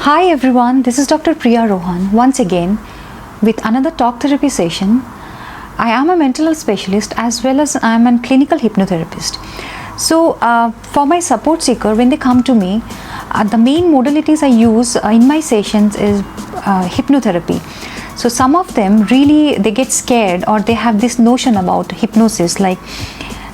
Hi everyone, this is Dr. Priya Rohan once again with another talk therapy session. I am a mental health specialist as well as I am a clinical hypnotherapist. So for my support seeker, when they come to me, the main modalities I use in my sessions is hypnotherapy. So some of them really they get scared or they have this notion about hypnosis, like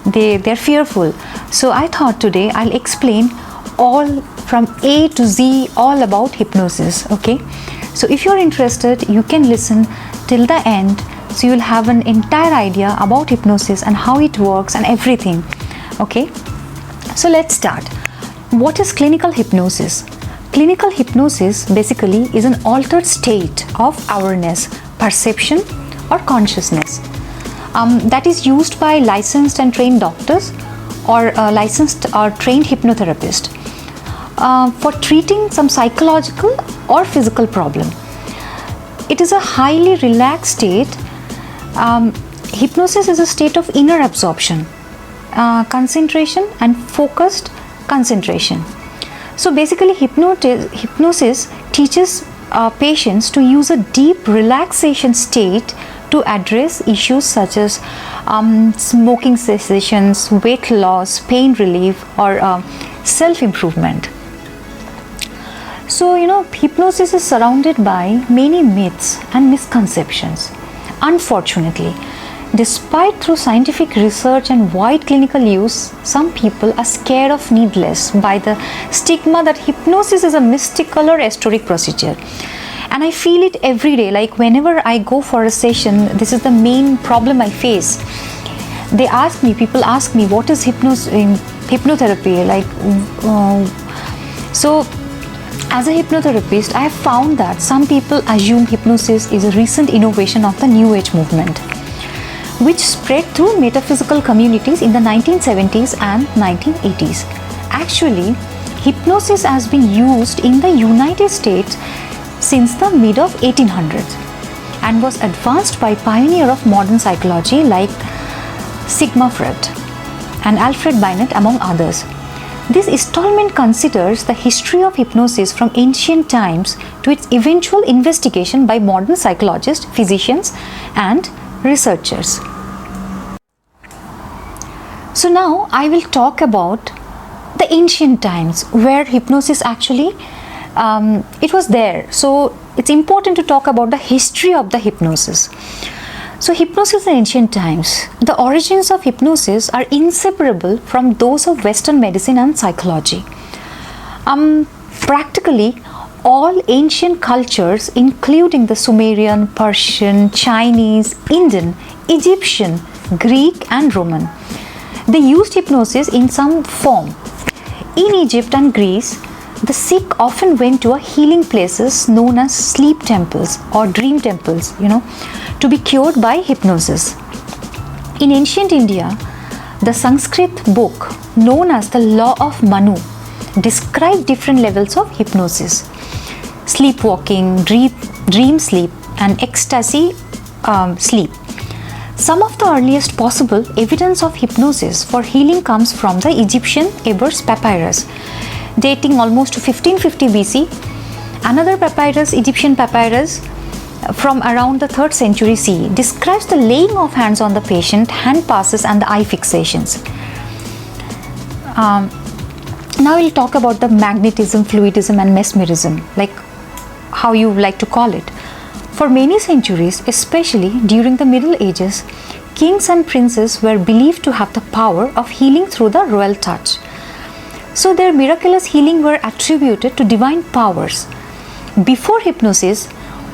they're fearful. So I thought today I'll explain all from A to Z all about hypnosis. Okay, so if you're interested, you can listen till the end, so you'll have an entire idea about hypnosis and how it works and everything. Okay, so let's start. What is clinical hypnosis? Clinical hypnosis basically is an altered state of awareness, perception or consciousness that is used by licensed and trained doctors or licensed or trained hypnotherapists for treating some psychological or physical problem. It is a highly relaxed state. Hypnosis is a state of inner absorption, concentration and focused concentration. So basically hypnosis teaches patients to use a deep relaxation state to address issues such as smoking cessations, weight loss, pain relief or self-improvement. So hypnosis is surrounded by many myths and misconceptions. Unfortunately, despite through scientific research and wide clinical use, some people are scared of needless by the stigma that hypnosis is a mystical or esoteric procedure. And I feel it every day, like whenever I go for a session, this is the main problem I face. People ask me, what is hypnotherapy? So as a hypnotherapist, I have found that some people assume hypnosis is a recent innovation of the New Age movement, which spread through metaphysical communities in the 1970s and 1980s. Actually, hypnosis has been used in the United States since the mid of 1800s and was advanced by pioneer of modern psychology like Sigmund Freud and Alfred Binet among others. This installment considers the history of hypnosis from ancient times to its eventual investigation by modern psychologists, physicians and researchers. So now I will talk about the ancient times where hypnosis actually it was there. So it's important to talk about the history of the hypnosis. So hypnosis in ancient times, the origins of hypnosis are inseparable from those of Western medicine and psychology. Practically all ancient cultures, including the Sumerian, Persian, Chinese, Indian, Egyptian, Greek and Roman, they used hypnosis in some form. In Egypt and Greece, the sick often went to healing places known as sleep temples or dream temples, to be cured by hypnosis. In ancient India, the Sanskrit book known as the Law of Manu described different levels of hypnosis: sleepwalking, dream sleep and ecstasy sleep. Some of the earliest possible evidence of hypnosis for healing comes from the Egyptian Ebers papyrus, dating almost to 1550 BC. Another papyrus, Egyptian papyrus from around the 3rd century CE, describes the laying of hands on the patient, hand passes and the eye fixations. Now we'll talk about the magnetism, fluidism and mesmerism, like how you like to call it. For many centuries, especially during the Middle Ages, kings and princes were believed to have the power of healing through the royal touch. So their miraculous healing were attributed to divine powers. Before hypnosis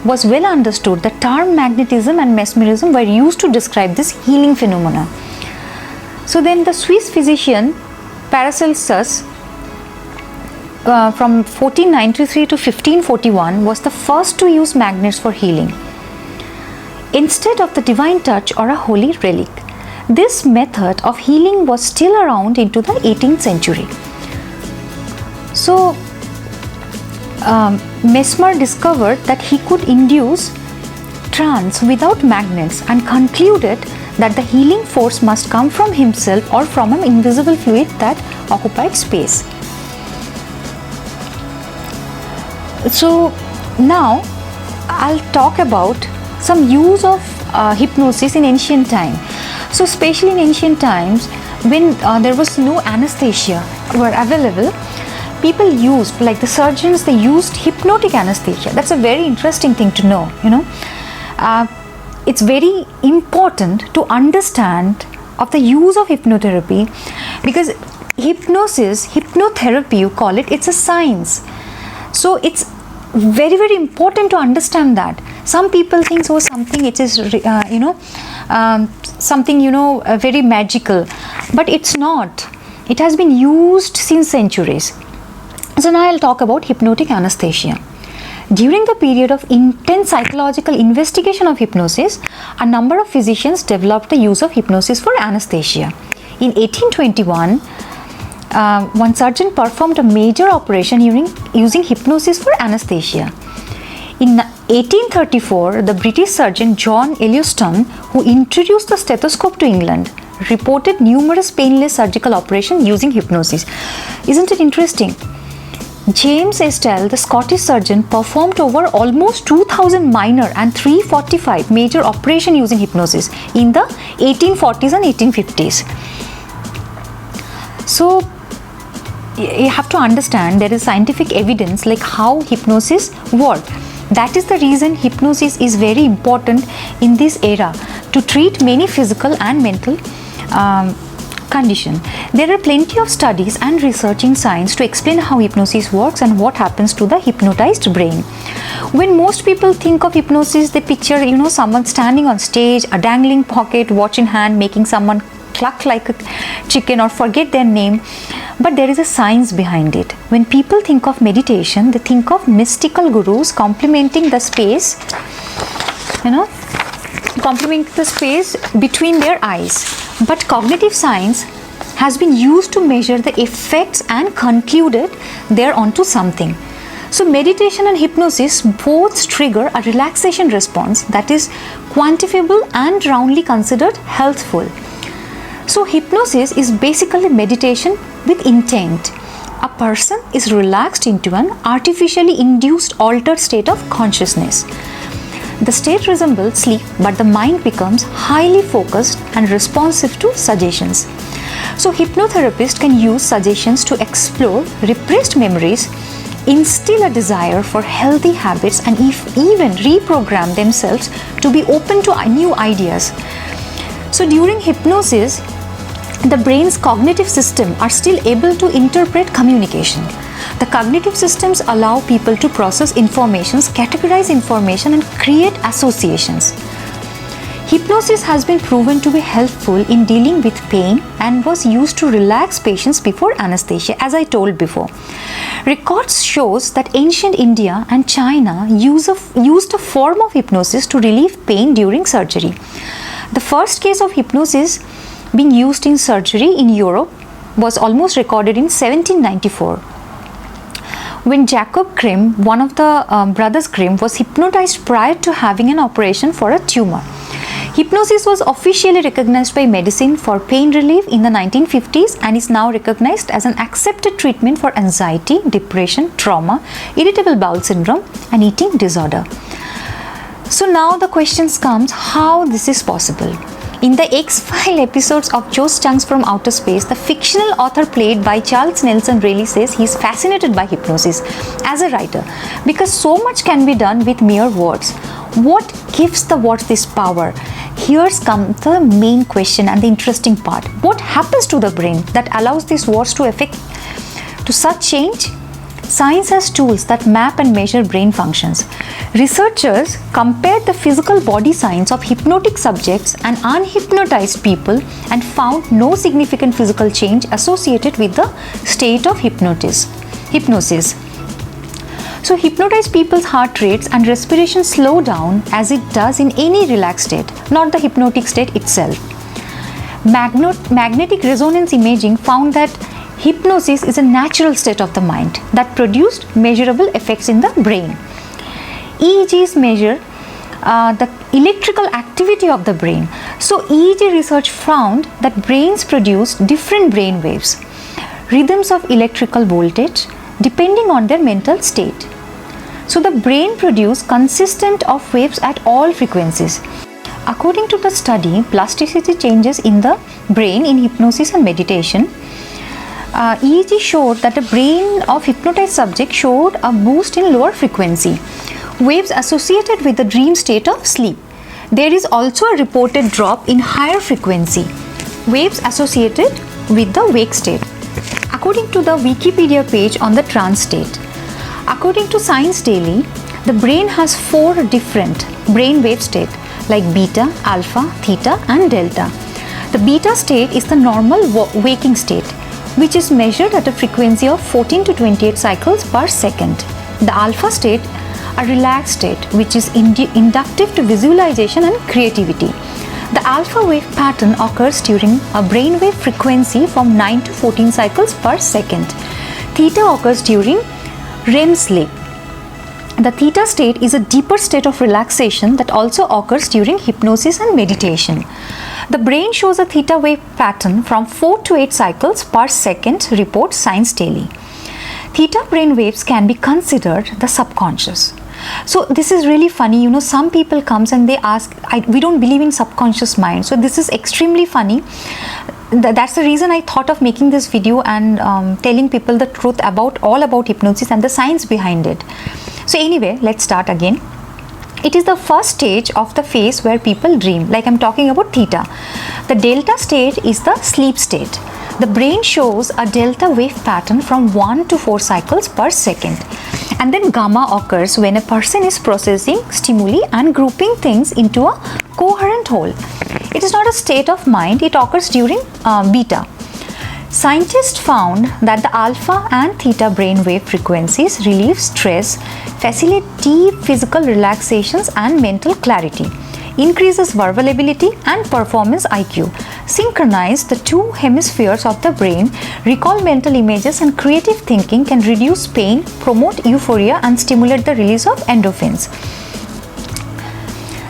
was well understood, the term magnetism and mesmerism were used to describe this healing phenomena. So then the Swiss physician Paracelsus from 1493 to 1541 was the first to use magnets for healing instead of the divine touch or a holy relic. This method of healing was still around into the 18th century. So Mesmer discovered that he could induce trance without magnets and concluded that the healing force must come from himself or from an invisible fluid that occupied space. So now I'll talk about some use of hypnosis in ancient time. So especially in ancient times, when there was no anesthesia were available, people used, like the surgeons, they used hypnotic anesthesia. That's a very interesting thing to know, you know. It's very important to understand of the use of hypnotherapy, because hypnosis, hypnotherapy you call it, it's a science. So it's very, very important to understand that. Some people think so something it is something very magical, but it's not. It has been used since centuries. So now I'll talk about hypnotic anesthesia. During the period of intense psychological investigation of hypnosis, a number of physicians developed the use of hypnosis for anesthesia. In 1821, one surgeon performed a major operation using hypnosis for anesthesia. In 1834, the British surgeon John Elliston, who introduced the stethoscope to England, reported numerous painless surgical operations using hypnosis. Isn't it interesting? James Estelle, the Scottish surgeon, performed over almost 2,000 minor and 345 major operations using hypnosis in the 1840s and 1850s. So you have to understand there is scientific evidence like how hypnosis works. That is the reason hypnosis is very important in this era to treat many physical and mental condition. There are plenty of studies and research in science to explain how hypnosis works and what happens to the hypnotized brain. When most people think of hypnosis, they picture someone standing on stage, a dangling pocket, watch in hand, making someone cluck like a chicken or forget their name. But there is a science behind it. When people think of meditation, they think of mystical gurus complementing the space, between their eyes. But cognitive science has been used to measure the effects and concluded there onto something. So meditation and hypnosis both trigger a relaxation response that is quantifiable and roundly considered healthful. So hypnosis is basically meditation with intent. A person is relaxed into an artificially induced altered state of consciousness. The state resembles sleep, but the mind becomes highly focused and responsive to suggestions. So hypnotherapists can use suggestions to explore repressed memories, instill a desire for healthy habits, and even reprogram themselves to be open to new ideas. So during hypnosis, the brain's cognitive system are still able to interpret communication. The cognitive systems allow people to process information, categorize information, and create associations. Hypnosis has been proven to be helpful in dealing with pain and was used to relax patients before anesthesia, as I told before. Records shows that ancient India and China used a form of hypnosis to relieve pain during surgery. The first case of hypnosis being used in surgery in Europe was almost recorded in 1794. When Jacob Grimm, one of the brothers Grimm, was hypnotized prior to having an operation for a tumor. Hypnosis was officially recognized by medicine for pain relief in the 1950s and is now recognized as an accepted treatment for anxiety, depression, trauma, irritable bowel syndrome, and eating disorder. So now the questions comes, how this is possible? In the X-Files episodes of Joe Chunks from Outer Space, the fictional author played by Charles Nelson Reilly says he is fascinated by hypnosis as a writer because so much can be done with mere words. What gives the words this power? Here's come the main question and the interesting part. What happens to the brain that allows these words to affect to such change? Science has tools that map and measure brain functions. Researchers compared the physical body signs of hypnotic subjects and unhypnotized people and found no significant physical change associated with the state of hypnosis. So hypnotized people's heart rates and respiration slow down as it does in any relaxed state, not the hypnotic state itself. Magnetic resonance imaging found that hypnosis is a natural state of the mind that produced measurable effects in the brain. EEGs measure the electrical activity of the brain. So EEG research found that brains produce different brain waves, rhythms of electrical voltage depending on their mental state. So the brain produces consistent of waves at all frequencies. According to the study, plasticity changes in the brain in hypnosis and meditation. EEG showed that the brain of hypnotized subject showed a boost in lower frequency waves associated with the dream state of sleep. There is also a reported drop in higher frequency waves associated with the wake state. According to the Wikipedia page on the trance state, according to Science Daily, the brain has 4 different brain wave states like beta, alpha, theta and delta. The beta state is the normal waking state, which is measured at a frequency of 14 to 28 cycles per second. The alpha state, a relaxed state, which is inductive to visualization and creativity. The alpha wave pattern occurs during a brainwave frequency from 9 to 14 cycles per second. Theta occurs during REM sleep. The theta state is a deeper state of relaxation that also occurs during hypnosis and meditation. The brain shows a theta wave pattern from 4 to 8 cycles per second, reports Science Daily. Theta brain waves can be considered the subconscious. So this is really funny, some people comes and they ask, we don't believe in subconscious mind. So this is extremely funny. That's the reason I thought of making this video and telling people the truth all about hypnosis and the science behind it. So anyway, let's start again. It is the first stage of the phase where people dream, like I'm talking about theta. The delta state is the sleep state. The brain shows a delta wave pattern from 1 to 4 cycles per second. And then gamma occurs when a person is processing stimuli and grouping things into a coherent whole. It is not a state of mind, it occurs during beta. Scientists found that the alpha and theta brainwave frequencies relieve stress, facilitate deep physical relaxations and mental clarity, increases verbal ability and performance IQ, synchronize the 2 hemispheres of the brain, recall mental images and creative thinking, can reduce pain, promote euphoria and stimulate the release of endorphins.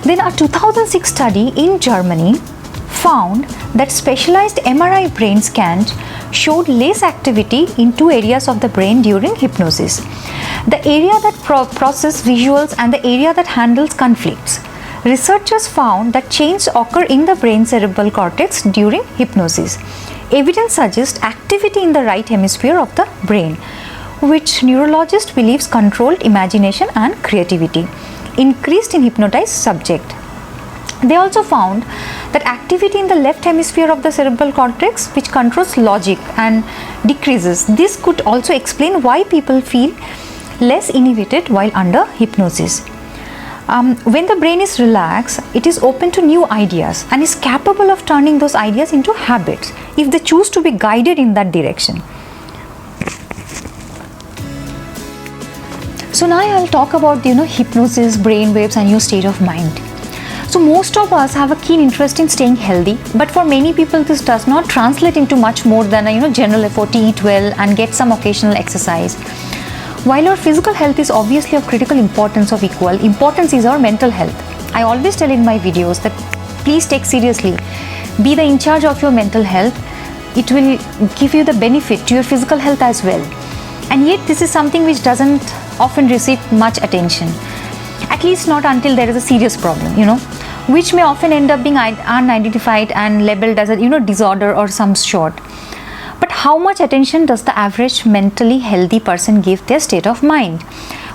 Then a 2006 study in Germany found that specialized MRI brain scans showed less activity in 2 areas of the brain during hypnosis. The area that processes visuals and the area that handles conflicts. Researchers found that changes occur in the brain cerebral cortex during hypnosis. Evidence suggests activity in the right hemisphere of the brain, which neurologist believes controlled imagination and creativity, increased in hypnotized subject. They also found that activity in the left hemisphere of the cerebral cortex, which controls logic, and decreases. This could also explain why people feel less inhibited while under hypnosis. When the brain is relaxed, it is open to new ideas and is capable of turning those ideas into habits if they choose to be guided in that direction. So now I'll talk about hypnosis, brain waves and new state of mind. So most of us have a keen interest in staying healthy, but for many people this does not translate into much more than a general effort to eat well and get some occasional exercise. While our physical health is obviously of critical importance, of equal importance is our mental health. I always tell in my videos that please take seriously, be the in charge of your mental health. It will give you the benefit to your physical health as well. And yet this is something which doesn't often receive much attention, at least not until there is a serious problem, which may often end up being unidentified and labeled as a disorder or some sort. But how much attention does the average mentally healthy person give their state of mind?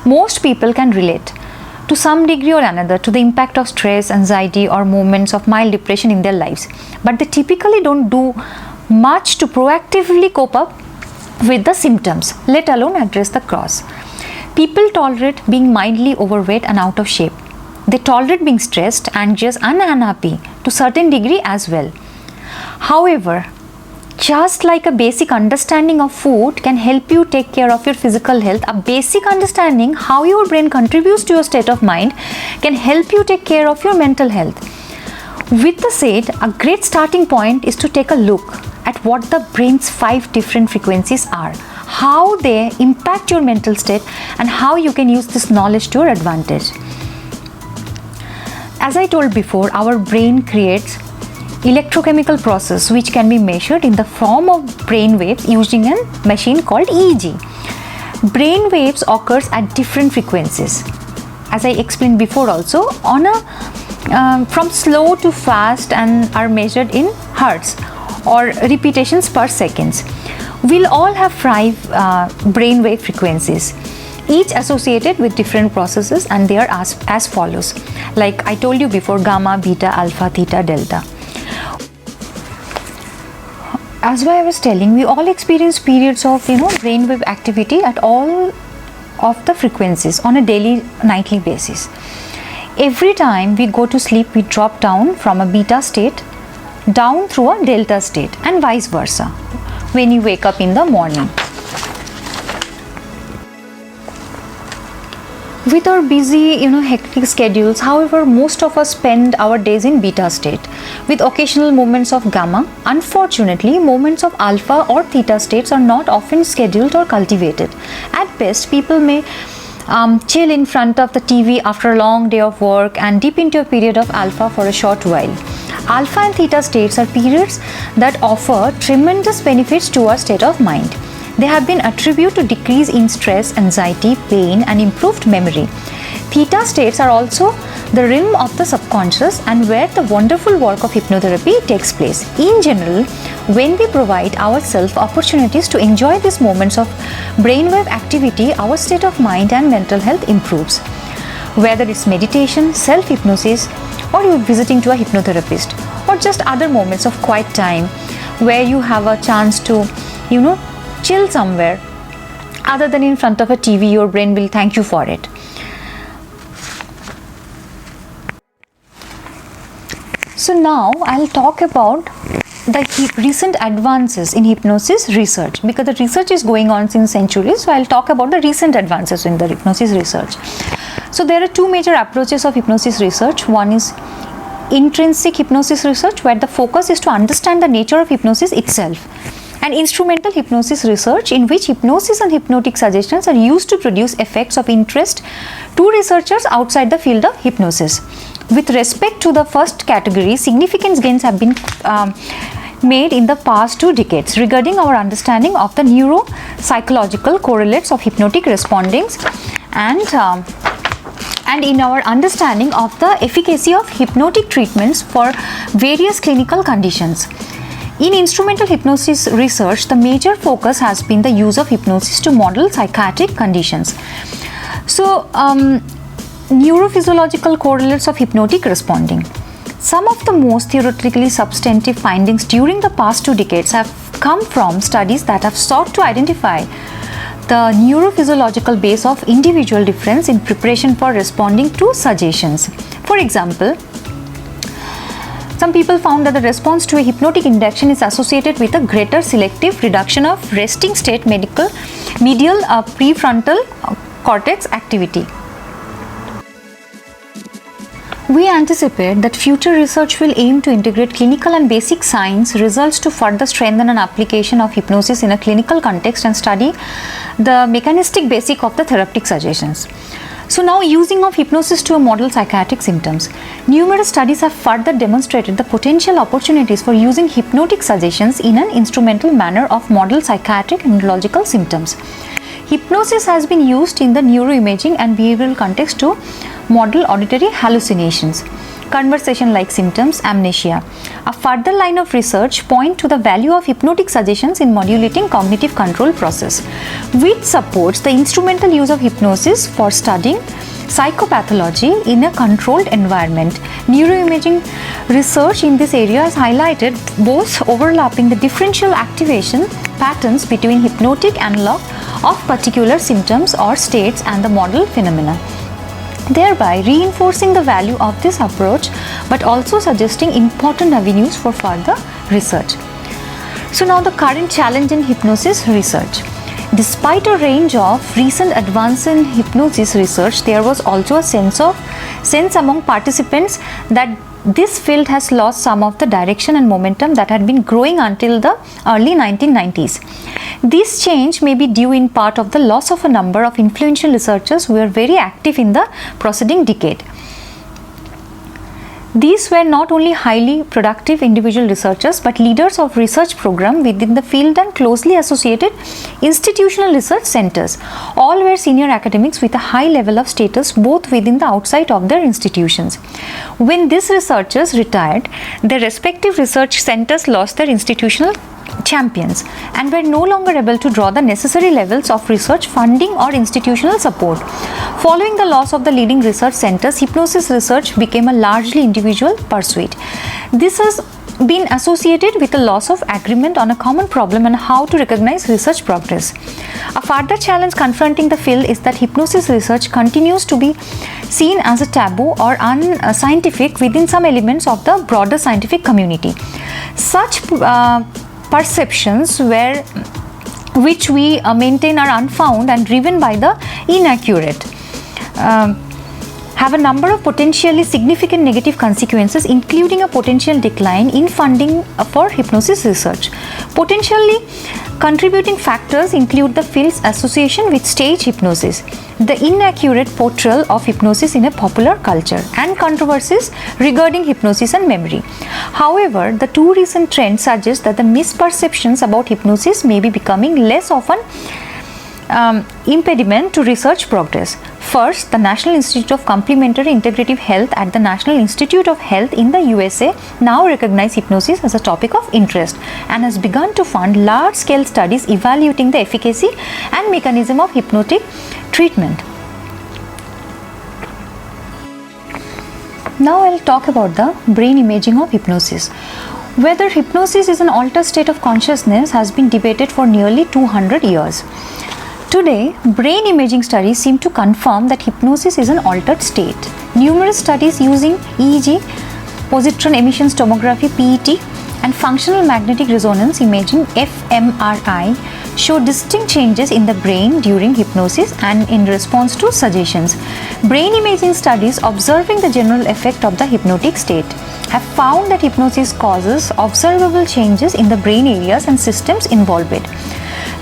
Most people can relate to some degree or another to the impact of stress, anxiety or moments of mild depression in their lives, but they typically don't do much to proactively cope up with the symptoms, let alone address the cause. People tolerate being mildly overweight and out of shape. They tolerate being stressed, anxious and unhappy to certain degree as well. However, just like a basic understanding of food can help you take care of your physical health, a basic understanding how your brain contributes to your state of mind can help you take care of your mental health. With the said, a great starting point is to take a look at what the brain's 5 different frequencies are, how they impact your mental state and how you can use this knowledge to your advantage. As I told before, our brain creates electrochemical process which can be measured in the form of brain waves using a machine called EEG. brain waves occurs at different frequencies. As I explained before also, on a from slow to fast and are measured in hertz or repetitions per seconds. We'll all have 5 brain wave frequencies, each associated with different processes, and they are as follows. Like I told you before, gamma, beta, alpha, theta, delta. As I was telling, we all experience periods of brainwave activity at all of the frequencies on a daily, nightly basis. Every time we go to sleep, we drop down from a beta state down through a delta state, and vice versa when you wake up in the morning. With our busy, hectic schedules, however, most of us spend our days in beta state with occasional moments of gamma. Unfortunately, moments of alpha or theta states are not often scheduled or cultivated. At best, people may chill in front of the TV after a long day of work and dip into a period of alpha for a short while. Alpha and theta states are periods that offer tremendous benefits to our state of mind. They have been attributed to decrease in stress, anxiety, pain, and improved memory. Theta states are also the realm of the subconscious and where the wonderful work of hypnotherapy takes place. In general, when we provide ourselves opportunities to enjoy these moments of brainwave activity, our state of mind and mental health improves. Whether it's meditation, self-hypnosis, or you're visiting to a hypnotherapist, or just other moments of quiet time where you have a chance to, chill somewhere other than in front of a TV, your brain will thank you for it. So now I'll talk about the recent advances in hypnosis research, because the research is going on since centuries. So I'll talk about the recent advances in the hypnosis research. So there are 2 major approaches of hypnosis research. One is intrinsic hypnosis research, where the focus is to understand the nature of hypnosis itself, and instrumental hypnosis research, in which hypnosis and hypnotic suggestions are used to produce effects of interest to researchers outside the field of hypnosis. With respect to the first category, significant gains have been made in the past 2 decades regarding our understanding of the neuropsychological correlates of hypnotic respondings and in our understanding of the efficacy of hypnotic treatments for various clinical conditions. In instrumental hypnosis research, the major focus has been the use of hypnosis to model psychiatric conditions. So, neurophysiological correlates of hypnotic responding. Some of the most theoretically substantive findings during the past 2 decades have come from studies that have sought to identify the neurophysiological base of individual difference in preparation for responding to suggestions. For example, some people found that the response to a hypnotic induction is associated with a greater selective reduction of resting state medial prefrontal cortex activity. We anticipate that future research will aim to integrate clinical and basic science results to further strengthen an application of hypnosis in a clinical context and study the mechanistic basic of the therapeutic suggestions. So now, using of hypnosis to model psychiatric symptoms. Numerous studies have further demonstrated the potential opportunities for using hypnotic suggestions in an instrumental manner of model psychiatric and neurological symptoms. Hypnosis has been used in the neuroimaging and behavioral context to model auditory hallucinations, conversation-like symptoms, amnesia. A further line of research points to the value of hypnotic suggestions in modulating cognitive control process, which supports the instrumental use of hypnosis for studying psychopathology in a controlled environment. Neuroimaging research in this area has highlighted both overlapping the differential activation patterns between hypnotic analog of particular symptoms or states and the model phenomena, thereby reinforcing the value of this approach but also suggesting important avenues for further research. So now, the current challenge in hypnosis research. Despite a range of recent advances in hypnosis research, there was also a sense among participants that this field has lost some of the direction and momentum that had been growing until the early 1990s. This change may be due in part of the loss of a number of influential researchers who were very active in the preceding decade. These were not only highly productive individual researchers but leaders of research program within the field and closely associated institutional research centers. All were senior academics with a high level of status both within the outside of their institutions. When these researchers retired, their respective research centers lost their institutional champions and were no longer able to draw the necessary levels of research funding or institutional support. Following the loss of the leading research centers, hypnosis research became a largely individual pursuit. This has been associated with a loss of agreement on a common problem and how to recognize research progress. A further challenge confronting the field is that hypnosis research continues to be seen as a taboo or unscientific within some elements of the broader scientific community. Such perceptions which we maintain are unfounded and driven by the inaccurate, have a number of potentially significant negative consequences, including a potential decline in funding for hypnosis research. Potentially contributing factors include the field's association with stage hypnosis, the inaccurate portrayal of hypnosis in a popular culture, and controversies regarding hypnosis and memory. However, the two recent trends suggest that the misperceptions about hypnosis may be becoming less often impediment to research progress. First, the National Institute of Complementary Integrative Health at the National Institute of Health in the USA now recognize hypnosis as a topic of interest and has begun to fund large-scale studies evaluating the efficacy and mechanism of hypnotic treatment. Now I'll talk about the brain imaging of hypnosis. Whether hypnosis is an altered state of consciousness has been debated for nearly 200 years. Today, brain imaging studies seem to confirm that hypnosis is an altered state. Numerous studies using EEG, positron emission tomography (PET), and functional magnetic resonance imaging (fMRI) show distinct changes in the brain during hypnosis and in response to suggestions. Brain imaging studies observing the general effect of the hypnotic state have found that hypnosis causes observable changes in the brain areas and systems involved,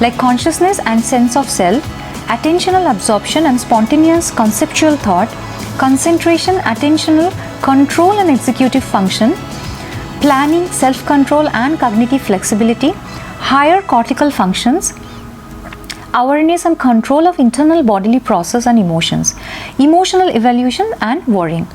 like consciousness and sense of self, attentional absorption and spontaneous conceptual thought, concentration, attentional control and executive function, planning, self-control and cognitive flexibility, higher cortical functions, awareness and control of internal bodily process and emotions, emotional evaluation and worrying.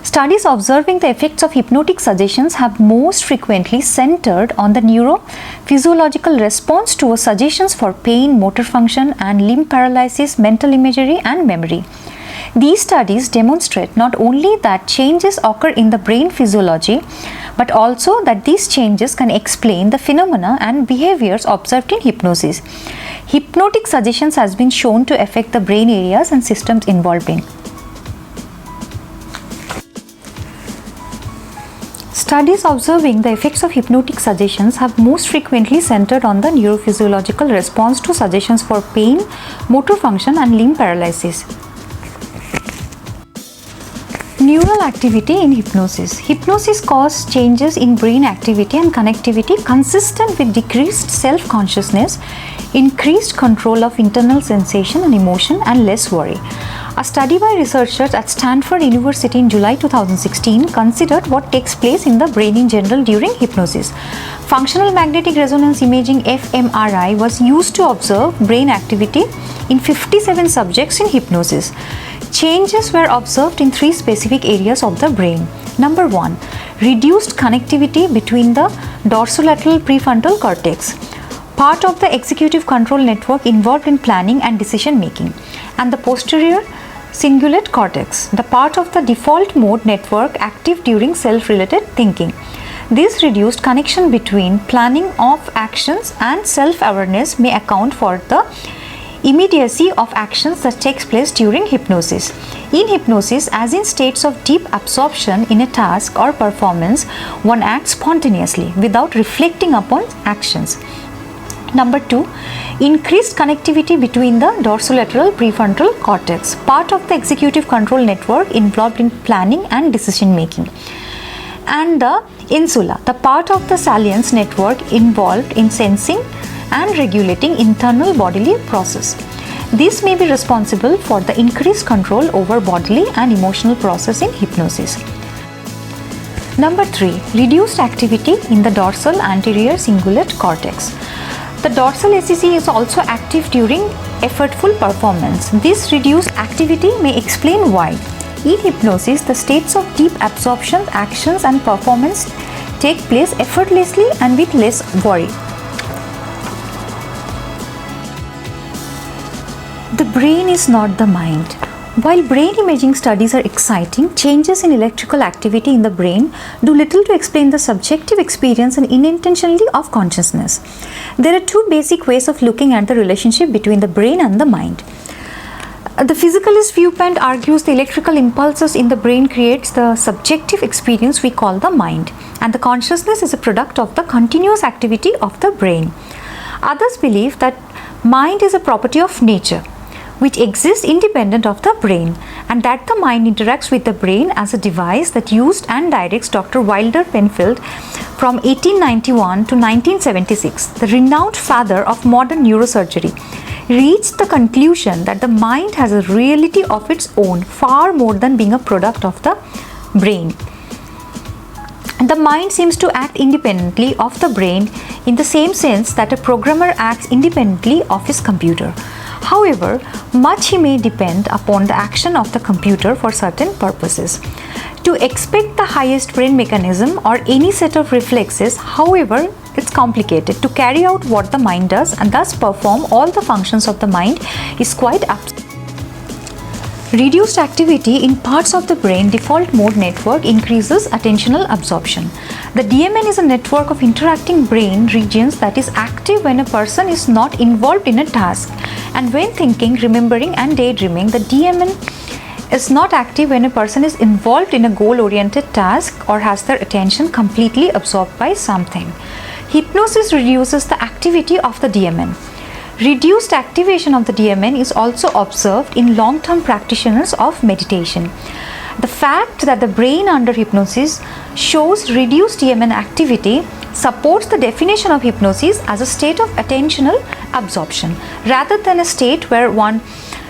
Studies observing the effects of hypnotic suggestions have most frequently centered on the neurophysiological response to suggestions for pain, motor function, and limb paralysis, mental imagery, and memory. These studies demonstrate not only that changes occur in the brain physiology, but also that these changes can explain the phenomena and behaviors observed in hypnosis. Hypnotic suggestions has been shown to affect the brain areas and systems involved in. Studies observing the effects of hypnotic suggestions have most frequently centered on the neurophysiological response to suggestions for pain, motor function, and limb paralysis. Neural activity in hypnosis. Hypnosis causes changes in brain activity and connectivity consistent with decreased self-consciousness, increased control of internal sensation and emotion, and less worry. A study by researchers at Stanford University in July 2016 considered what takes place in the brain in general during hypnosis. Functional magnetic resonance imaging (fMRI) was used to observe brain activity in 57 subjects in hypnosis. Changes were observed in three specific areas of the brain. Number 1, reduced connectivity between the dorsolateral prefrontal cortex, part of the executive control network involved in planning and decision making, and the posterior cingulate cortex, the part of the default mode network active during self-related thinking. This reduced connection between planning of actions and self-awareness may account for the immediacy of actions that takes place during hypnosis. In hypnosis, as in states of deep absorption in a task or performance, one acts spontaneously without reflecting upon actions. Number 2, increased connectivity between the dorsolateral prefrontal cortex, part of the executive control network involved in planning and decision making, and the insula, the part of the salience network involved in sensing and regulating internal bodily process. This may be responsible for the increased control over bodily and emotional process in hypnosis. Number 3, reduced activity in the dorsal anterior cingulate cortex. The dorsal ACC is also active during effortful performance. This reduced activity may explain why. In hypnosis, the states of deep absorption, actions and performance take place effortlessly and with less worry. The brain is not the mind. While brain imaging studies are exciting, changes in electrical activity in the brain do little to explain the subjective experience and unintentionality of consciousness. There are two basic ways of looking at the relationship between the brain and the mind. The physicalist viewpoint argues the electrical impulses in the brain creates the subjective experience we call the mind, and the consciousness is a product of the continuous activity of the brain. Others believe that mind is a property of nature, which exists independent of the brain, and that the mind interacts with the brain as a device that used and directs. Dr. Wilder Penfield from 1891 to 1976, the renowned father of modern neurosurgery, reached the conclusion that the mind has a reality of its own, far more than being a product of the brain. The mind seems to act independently of the brain in the same sense that a programmer acts independently of his computer. However, much he may depend upon the action of the computer for certain purposes. To expect the highest brain mechanism or any set of reflexes, however, it's complicated. To carry out what the mind does and thus perform all the functions of the mind is quite absurd. Reduced activity in parts of the brain default mode network increases attentional absorption. The DMN is a network of interacting brain regions that is active when a person is not involved in a task, and when thinking, remembering and daydreaming, the DMN is not active when a person is involved in a goal-oriented task or has their attention completely absorbed by something. Hypnosis reduces the activity of the DMN. Reduced activation of the DMN is also observed in long-term practitioners of meditation. The fact that the brain under hypnosis shows reduced DMN activity supports the definition of hypnosis as a state of attentional absorption rather than a state where one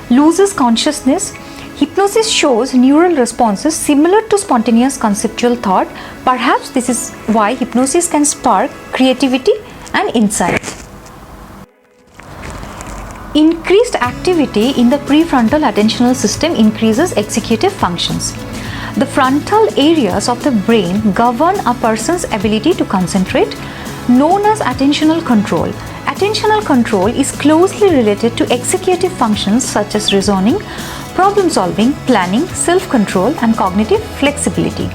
loses consciousness. Hypnosis shows neural responses similar to spontaneous conceptual thought. Perhaps this is why hypnosis can spark creativity and insight. Increased activity in the prefrontal attentional system increases executive functions. The frontal areas of the brain govern a person's ability to concentrate, known as attentional control. Attentional control is closely related to executive functions such as reasoning, problem solving, planning, self-control, and cognitive flexibility.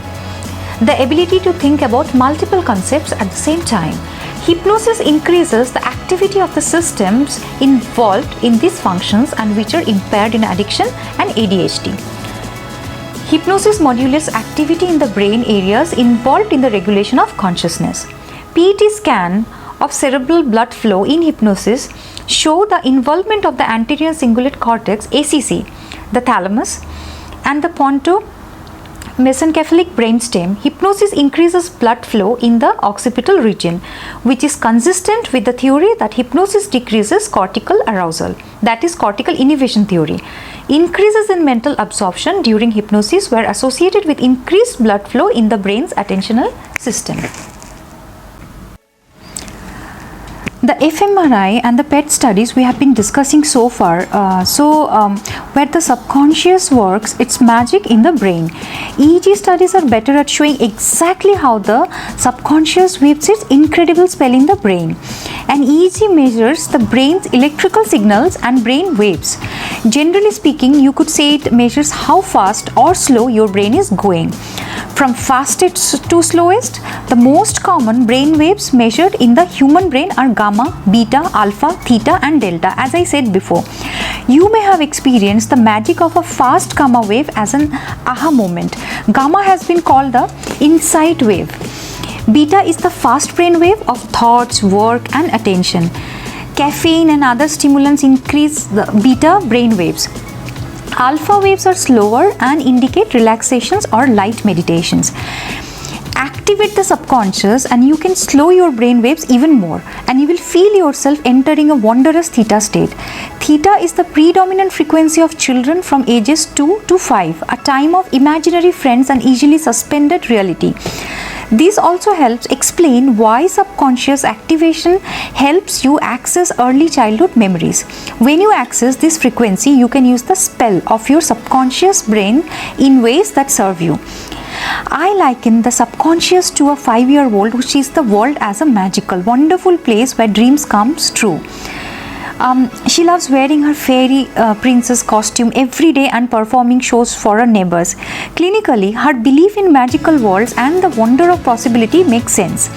The ability to think about multiple concepts at the same time. Hypnosis increases the activity of the systems involved in these functions and which are impaired in addiction and ADHD. Hypnosis modulates activity in the brain areas involved in the regulation of consciousness. PET scan of cerebral blood flow in hypnosis show the involvement of the anterior cingulate cortex ACC, the thalamus, and the pontomesencephalic brainstem. Hypnosis increases blood flow in the occipital region, which is consistent with the theory that hypnosis decreases cortical arousal, that is cortical inhibition theory. Increases in mental absorption during hypnosis were associated with increased blood flow in the brain's attentional system. The fMRI and the PET studies we have been discussing so far, where the subconscious works its magic in the brain. EEG studies are better at showing exactly how the subconscious weaves its incredible spell in the brain. An EEG measures the brain's electrical signals and brain waves. Generally speaking, you could say it measures how fast or slow your brain is going. From fastest to slowest, the most common brain waves measured in the human brain are gamma, beta, alpha, theta and delta. As I said before, you may have experienced the magic of a fast gamma wave as an aha moment. Gamma has been called the insight wave. Beta is the fast brain wave of thoughts, work and attention. Caffeine and other stimulants increase the beta brain waves. Alpha waves are slower and indicate relaxations or light meditations. Activate the subconscious and you can slow your brain waves even more, and you will feel yourself entering a wondrous theta state. Theta is the predominant frequency of children from ages 2 to 5, a time of imaginary friends and easily suspended reality. This also helps explain why subconscious activation helps you access early childhood memories. When you access this frequency, you can use the spell of your subconscious brain in ways that serve you. I liken the subconscious to a 5-year-old who sees the world as a magical, wonderful place where dreams come true. She loves wearing her fairy princess costume every day and performing shows for her neighbors. Clinically, her belief in magical worlds and the wonder of possibility makes sense.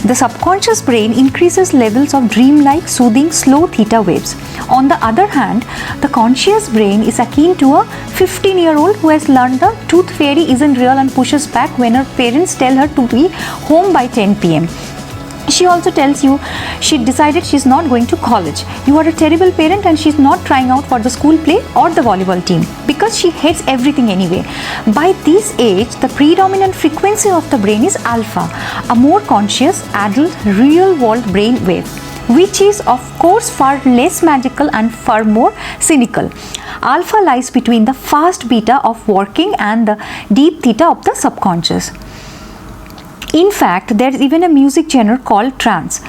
The subconscious brain increases levels of dreamlike, soothing, slow theta waves. On the other hand, the conscious brain is akin to a 15-year-old who has learned the tooth fairy isn't real and pushes back when her parents tell her to be home by 10 p.m. She also tells you she decided she's not going to college. You are a terrible parent and she's not trying out for the school play or the volleyball team because she hates everything anyway. By this age, the predominant frequency of the brain is alpha, a more conscious, adult, real-world brain wave, which is of course far less magical and far more cynical. Alpha lies between the fast beta of working and the deep theta of the subconscious. In fact, there is even a music genre called trance.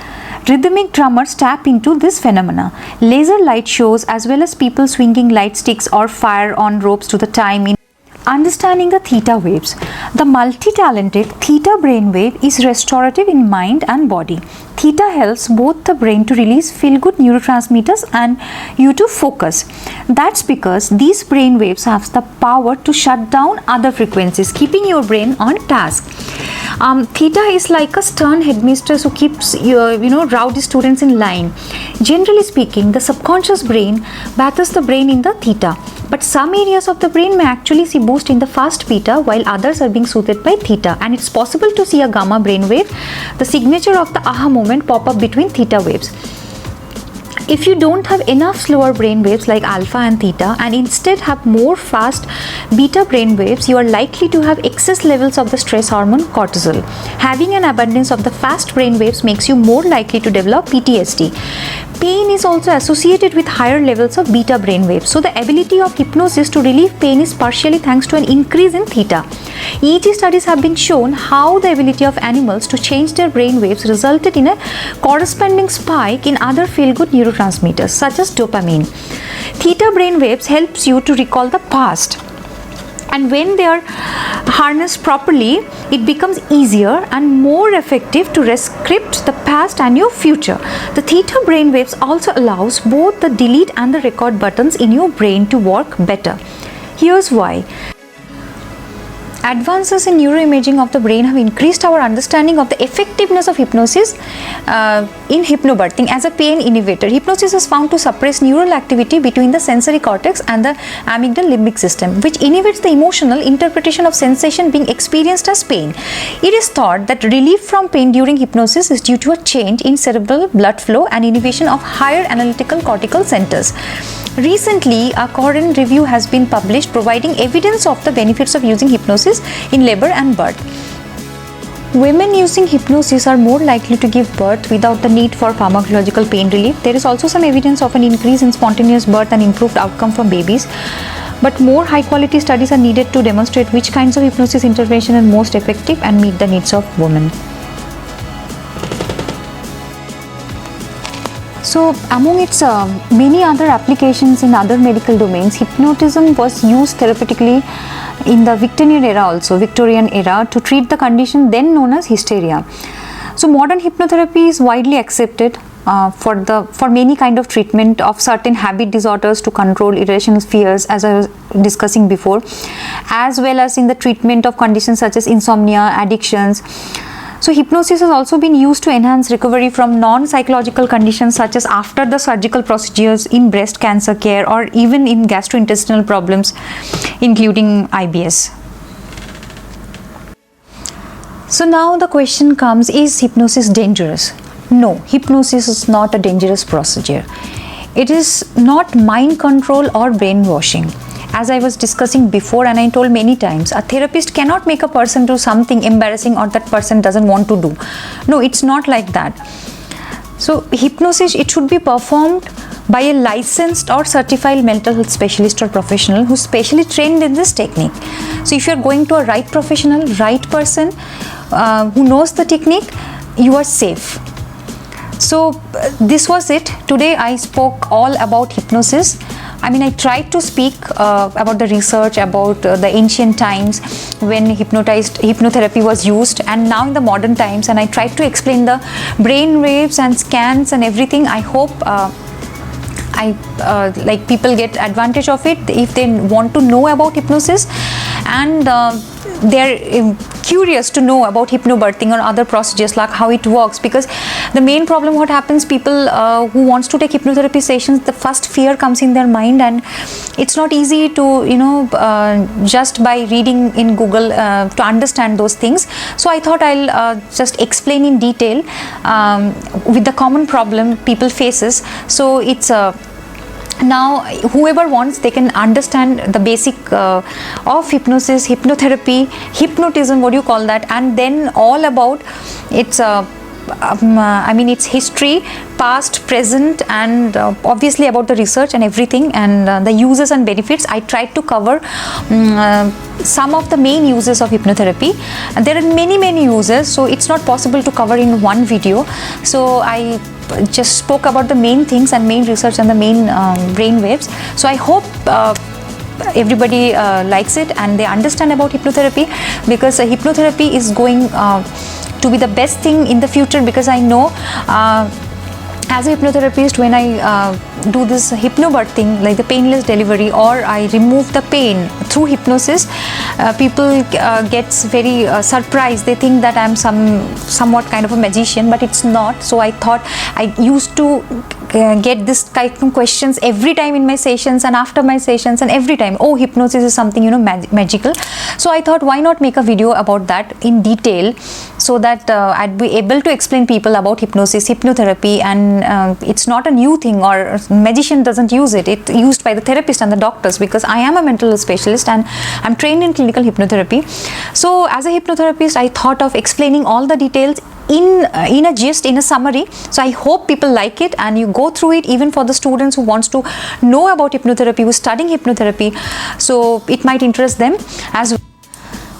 Rhythmic drummers tap into this phenomena. Laser light shows as well as people swinging light sticks or fire on ropes to the time in understanding the theta waves. The multi-talented theta brainwave is restorative in mind and body. Theta helps both the brain to release feel-good neurotransmitters and you to focus. That's because these brain waves have the power to shut down other frequencies, keeping your brain on task. Theta is like a stern headmistress who keeps rowdy students in line. Generally speaking, the subconscious brain battles the brain in the theta, but some areas of the brain may actually see boost in the fast beta while others are being soothed by theta, and it's possible to see a gamma brainwave, the signature of the aha moment, pop up between theta waves. If you don't have enough slower brain waves like alpha and theta and instead have more fast beta brain waves, you are likely to have excess levels of the stress hormone cortisol. Having an abundance of the fast brain waves makes you more likely to develop PTSD. Pain is also associated with higher levels of beta brain waves, so the ability of hypnosis to relieve pain is partially thanks to an increase in theta. EEG studies have been shown how the ability of animals to change their brain waves resulted in a corresponding spike in other feel-good neurotransmitters such as dopamine. Theta brain waves helps you to recall the past, and when they are harnessed properly, it becomes easier and more effective to rescript the past and your future. The theta brain waves also allows both the delete and the record buttons in your brain to work better. Here's why. Advances in neuroimaging of the brain have increased our understanding of the effectiveness of hypnosis in hypnobirthing as a pain inhibitor. Hypnosis is found to suppress neural activity between the sensory cortex and the amygdala limbic system, which inhibits the emotional interpretation of sensation being experienced as pain. It is thought that relief from pain during hypnosis is due to a change in cerebral blood flow and inhibition of higher analytical cortical centers. Recently, a coherent review has been published providing evidence of the benefits of using hypnosis in labor and birth. Women using hypnosis are more likely to give birth without the need for pharmacological pain relief. There is also some evidence of an increase in spontaneous birth and improved outcome from babies. But more high quality studies are needed to demonstrate which kinds of hypnosis intervention are most effective and meet the needs of women. So, among its many other applications in other medical domains, hypnotism was used therapeutically in the Victorian era to treat the condition then known as hysteria. So, modern hypnotherapy is widely accepted for many kind of treatment of certain habit disorders to control irrational fears, as I was discussing before, as well as in the treatment of conditions such as insomnia, addictions. So, hypnosis has also been used to enhance recovery from non-psychological conditions such as after the surgical procedures in breast cancer care or even in gastrointestinal problems including IBS. So, now the question comes, is hypnosis dangerous? No, hypnosis is not a dangerous procedure. It is not mind control or brainwashing. As I was discussing before and I told many times, a therapist cannot make a person do something embarrassing or that person doesn't want to do. No, it's not like that. So, hypnosis, it should be performed by a licensed or certified mental health specialist or professional who is specially trained in this technique. So, if you are going to a right professional, right person who knows the technique, you are safe. So this was it. Today I spoke all about hypnosis. I mean, I tried to speak about the research, about the ancient times when hypnotherapy was used, and now in the modern times, and I tried to explain the brain waves and scans and everything. I hope like people get advantage of it if they want to know about hypnosis, and they're curious to know about hypnobirthing or other procedures, like how it works. Because the main problem, what happens, people who wants to take hypnotherapy sessions, the first fear comes in their mind, and it's not easy to just by reading in Google to understand those things. So I thought I'll just explain in detail with the common problem people faces. So it's now whoever wants, they can understand the basic of hypnosis, hypnotherapy, hypnotism, what do you call that, and then all about its I mean its history, past, present, and obviously about the research and everything, and the uses and benefits. I tried to cover some of the main uses of hypnotherapy, and there are many uses, so it's not possible to cover in one video. So I just spoke about the main things and main research and the main brain waves. So I hope everybody likes it and they understand about hypnotherapy, because hypnotherapy is going to be the best thing in the future. Because I know as a hypnotherapist, when I do this hypnobirthing, like the painless delivery, or I remove the pain through hypnosis, people gets very surprised. They think that I'm somewhat kind of a magician, but it's not. So I thought, I used to get this type of questions every time in my sessions and after my sessions, and every time, oh, hypnosis is something magical. So I thought, why not make a video about that in detail, so that I'd be able to explain people about hypnosis, hypnotherapy, and it's not a new thing, or magician doesn't use it. It's used by the therapist and the doctors, because I am a mental health specialist and I'm trained in clinical hypnotherapy. So as a hypnotherapist, I thought of explaining all the details in a gist, in a summary. So I hope people like it and you go through it, even for the students who wants to know about hypnotherapy, who's studying hypnotherapy. So it might interest them as well.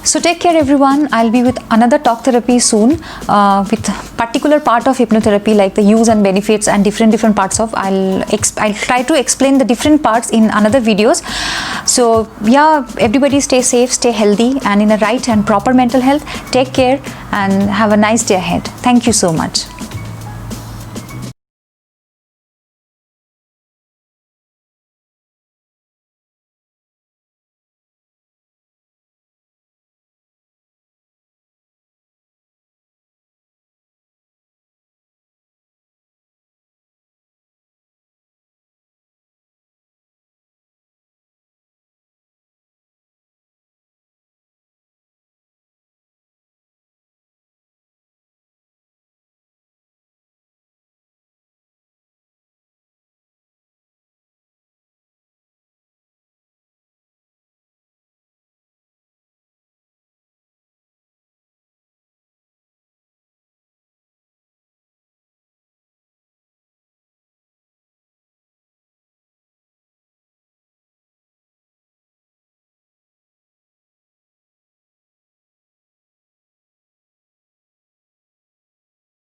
So take care everyone. I'll be with another talk therapy soon with particular part of hypnotherapy, like the use and benefits and different parts of. I'll try to explain the different parts in another videos. So yeah, everybody stay safe, stay healthy, and in a right and proper mental health. Take care and have a nice day ahead. Thank you so much.